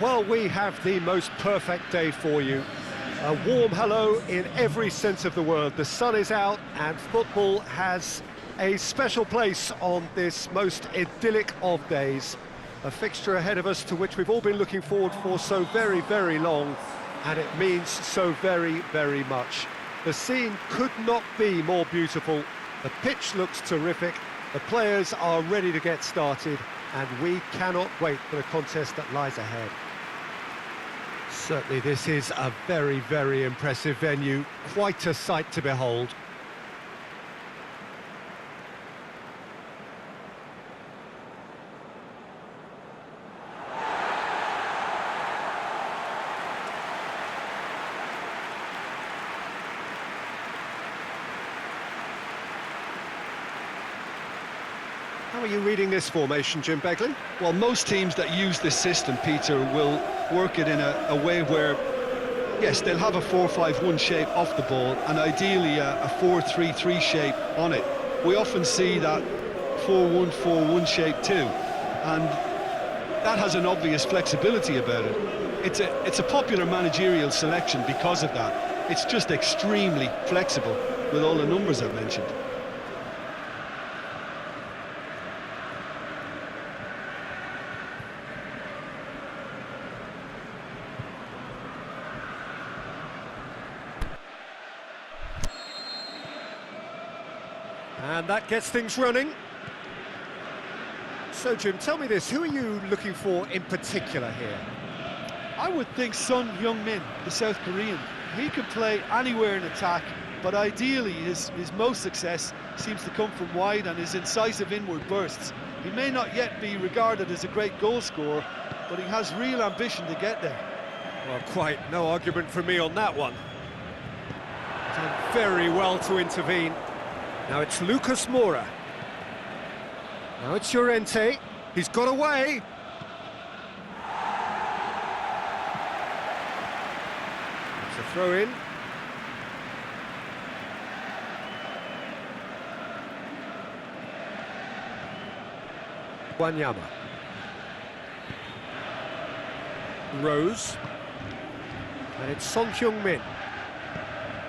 Well, we have the most perfect day for you. A warm hello in every sense of the word. The sun is out and football has a special place on this most idyllic of days. A fixture ahead of us to which we've all been looking forward for so very, very long, and it means so very, very much. The scene could not be more beautiful. The pitch looks terrific. The players are ready to get started, and we cannot wait for the contest that lies ahead. Certainly this is a very, very impressive venue. Quite a sight to behold. How are you reading this formation, Jim Beglin? Well, most teams that use this system, Peter, will work it in a way where, yes, they'll have a 4-5-1 shape off the ball and ideally a 4-3-3 shape on it. We often see that 4-1-4-1 shape too, and that has an obvious flexibility about it. It's a popular managerial selection because of that. It's just extremely flexible with all the numbers I've mentioned. And that gets things running. So, Jim, tell me this, who are you looking for in particular here? I would think Son Heung-min, the South Korean. He can play anywhere in attack, but ideally his most success seems to come from wide and his incisive inward bursts. He may not yet be regarded as a great goal scorer, but he has real ambition to get there. Well, quite no argument from me on that one. Done very well to intervene. Now it's Lucas Moura. Now it's Llorente. He's got away. It's a throw in. Wanyama. Rose. And it's Son Heung-min.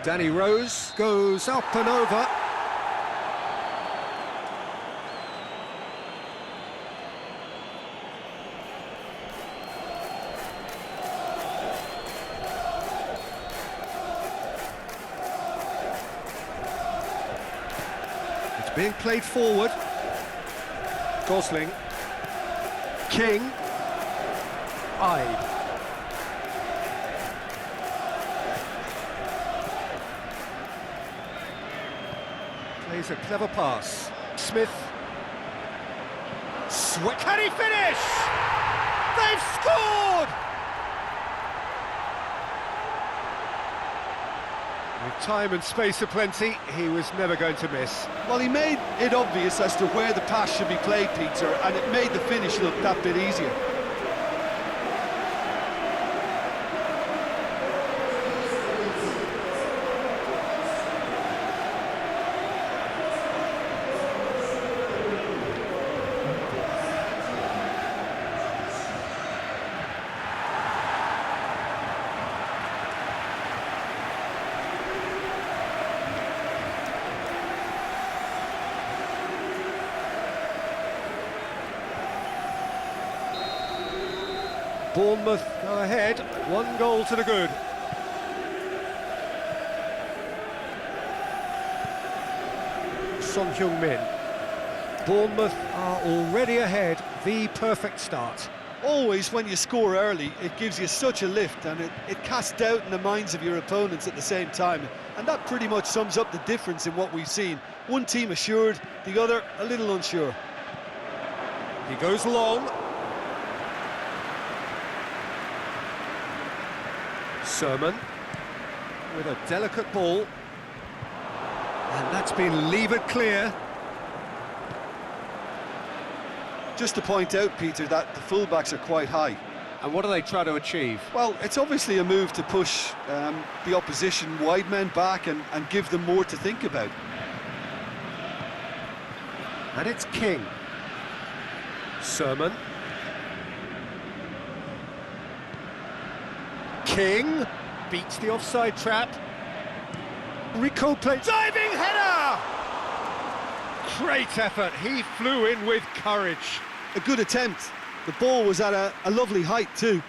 Danny Rose goes up and over. Being played forward. Gosling. King. Ide. Plays a clever pass. Smith. Can he finish? They've scored! With time and space aplenty, he was never going to miss. Well, he made it obvious as to where the pass should be played, Peter, and it made the finish look that bit easier. Bournemouth go ahead, 1 goal to the good. Son Heung-min. Bournemouth are already ahead, the perfect start. Always, when you score early, it gives you such a lift and it casts doubt in the minds of your opponents at the same time. And that pretty much sums up the difference in what we've seen. One team assured, the other a little unsure. He goes long. Sermon with a delicate ball, and that's been levered clear. Just to point out, Peter, that the fullbacks are quite high. And what do they try to achieve? Well, it's obviously a move to push the opposition wide men back and give them more to think about. And it's King. Sermon. King beats the offside trap. Rico play, diving header! Great effort, he flew in with courage. A good attempt. The ball was at a lovely height too.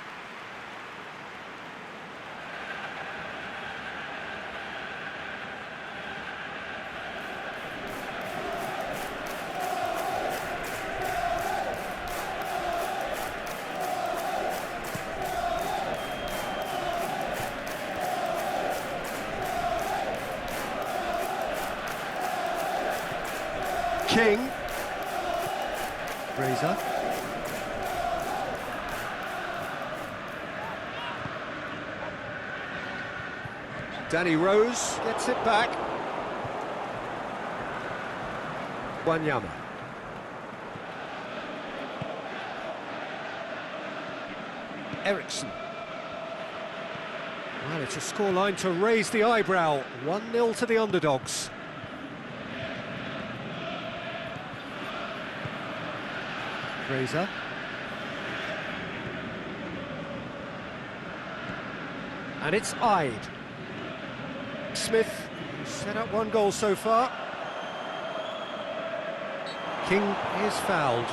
King. Fraser. Danny Rose gets it back. Wanyama. Eriksson. Well, it's a scoreline to raise the eyebrow. 1-0 to the underdogs. Fraser. And it's Ide. Smith set up 1 goal so far. King is fouled.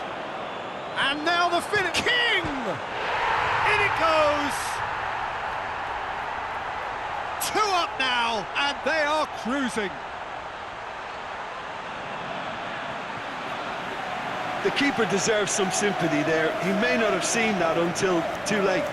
And now the finish. King! In it goes! 2 up now, and they are cruising. The keeper deserves some sympathy there. He may not have seen that until too late.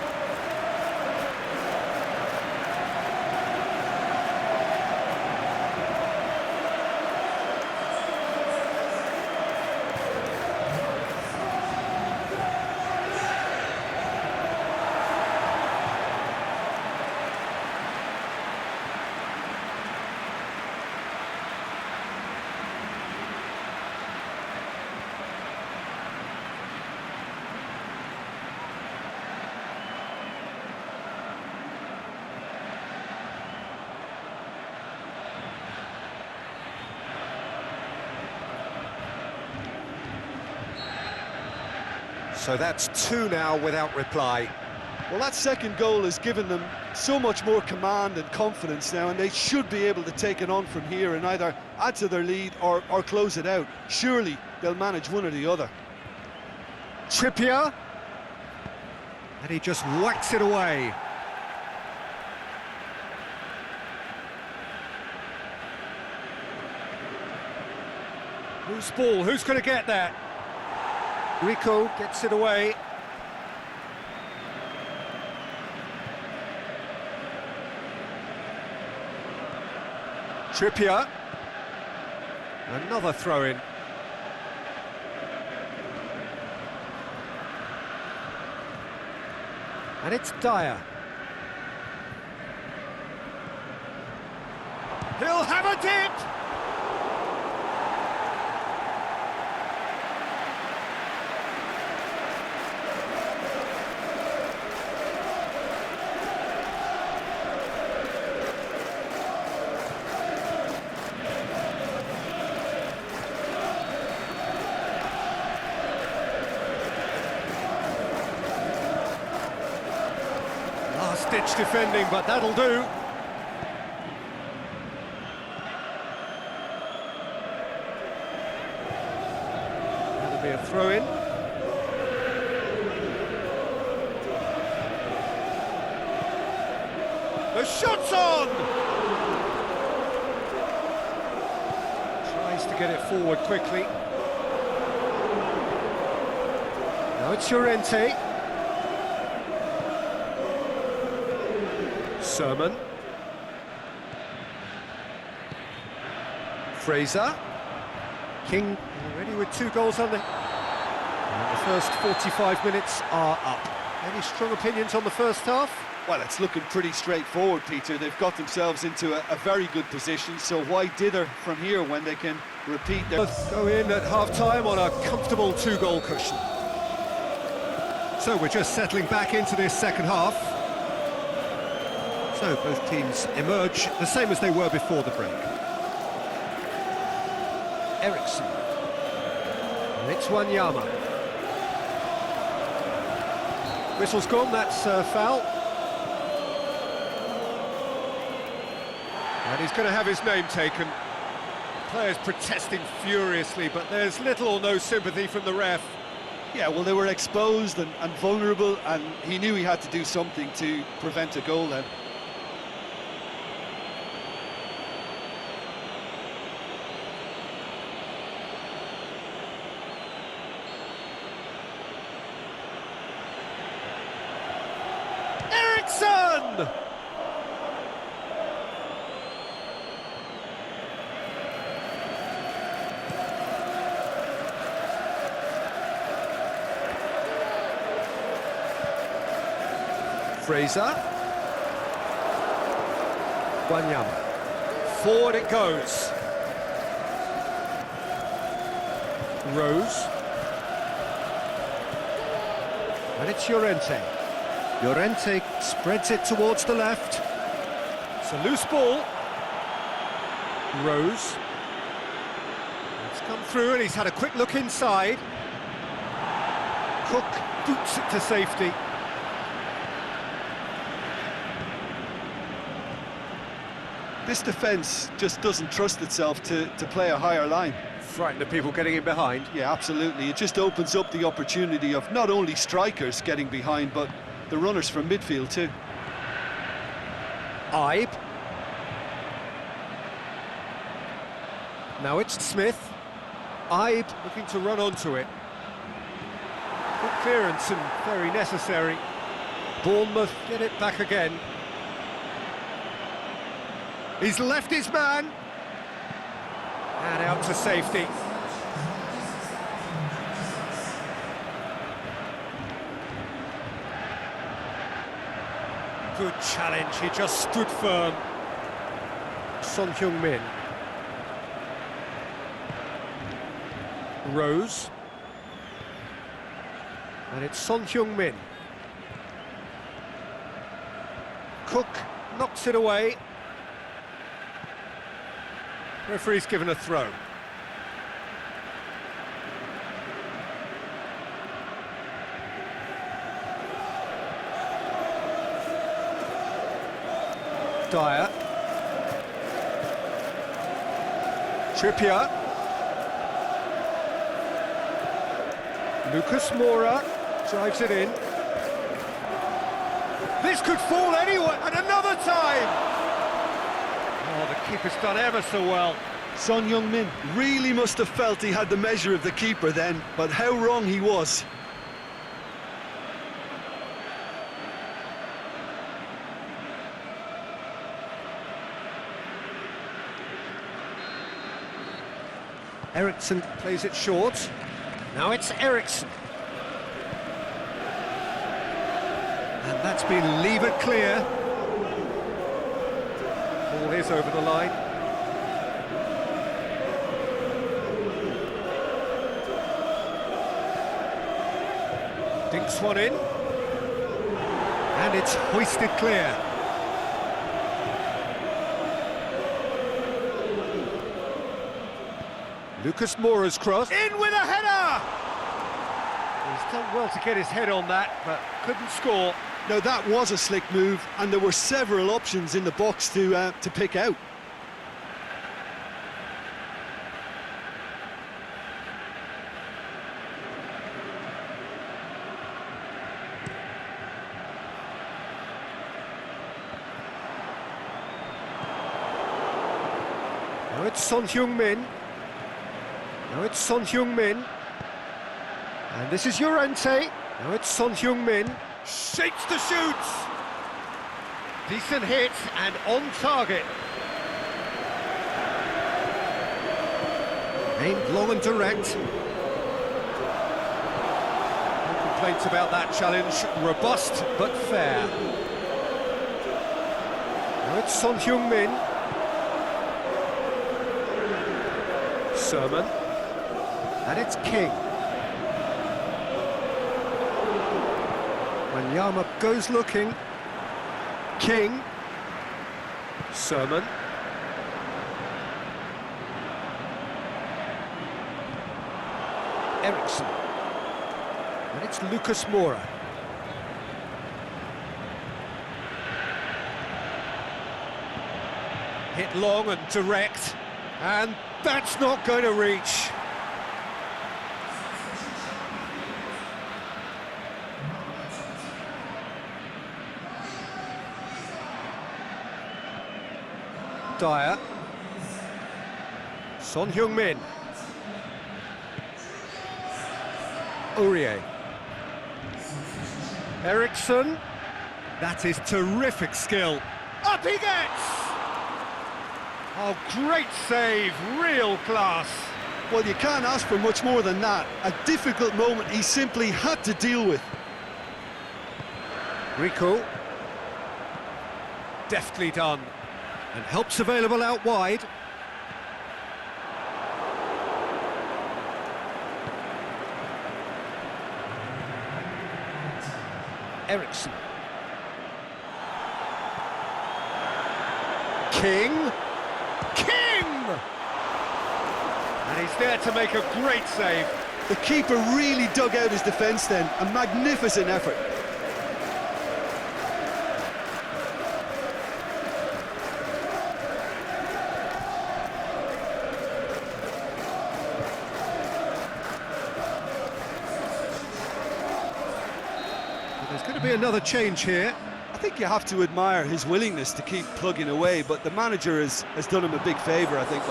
So that's 2 now without reply. Well, that second goal has given them so much more command and confidence now, and they should be able to take it on from here and either add to their lead or close it out. Surely they'll manage one or the other. Trippier. And he just whacks it away. Loose ball, who's going to get that? Rico gets it away. Trippier. Another throw-in. And it's Dyer. He'll have a dip! Last-ditch defending, but that'll do. That'll be a throw-in. The shot's on! Tries to get it forward quickly. Now it's Llorente. Sermon. Fraser. King already with 2 goals on the... And the first 45 minutes are up. Any strong opinions on the first half? Well, it's looking pretty straightforward, Peter. They've got themselves into a very good position, so why dither from here when they can repeat their... Both go in at half-time on a comfortable 2-goal cushion. So we're just settling back into this second half. So both teams emerge the same as they were before the break. Eriksson. And it's Wanyama. Whistle's gone, that's foul. And he's going to have his name taken. Players protesting furiously, but there's little or no sympathy from the ref. Yeah, well, they were exposed and vulnerable, and he knew he had to do something to prevent a goal then. Eriksson! Fraser. Wanyama. Forward it goes. Rose. And it's Llorente. Llorente spreads it towards the left. It's a loose ball. Rose. It's come through and he's had a quick look inside. Cook boots it to safety. This defence just doesn't trust itself to play a higher line. Frightened of people getting in behind. Yeah, absolutely. It just opens up the opportunity of not only strikers getting behind, but the runners from midfield too. Ibe. Now it's Smith. Ibe looking to run onto it. Good clearance and very necessary. Bournemouth get it back again. He's left his man. And out to safety. Good challenge, he just stood firm. Son Heung-min. Rose. And it's Son Heung-min. Cook knocks it away. Referee's given a throw. Dyer. Trippier. Lucas Moura drives it in. This could fall anywhere, and another time! Oh, the keeper's done ever so well. Son Heung-min really must have felt he had the measure of the keeper then, but how wrong he was. Eriksson plays it short. Now it's Eriksson. And that's been levered clear. Ball is over the line. Dinks one in. And it's hoisted clear. Lucas Moura's cross. In with a header! He's done well to get his head on that, but couldn't score. Now that was a slick move, and there were several options in the box to pick out. Now it's Son Heung-min. Now it's Son Heung-min. And this is Llorente. Now it's Son Heung-min. Shakes the shoots. Decent hit and on target. Aimed long and direct. No complaints about that challenge. Robust but fair. Now it's Son Heung-min. Sermon. And it's King. Wanyama goes looking. King. Sermon. Eriksson. And it's Lucas Moura. Hit long and direct, and that's not going to reach. Dyer. Son Heung-min. Aurier. Eriksson. That is terrific skill. Up he gets! Oh, great save, real class. Well, you can't ask for much more than that. A difficult moment he simply had to deal with. Rico. Deftly done. And help's available out wide. Eriksson. King! And he's there to make a great save. The keeper really dug out his defence then. A magnificent effort. There's going to be another change here. I think you have to admire his willingness to keep plugging away, but the manager has done him a big favour, I think,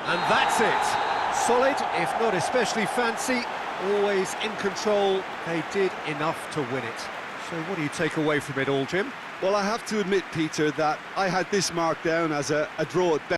And that's it. Solid, if not especially fancy, always in control. They did enough to win it. So what do you take away from it all, Jim? Well, I have to admit, Peter, that I had this marked down as a draw at best.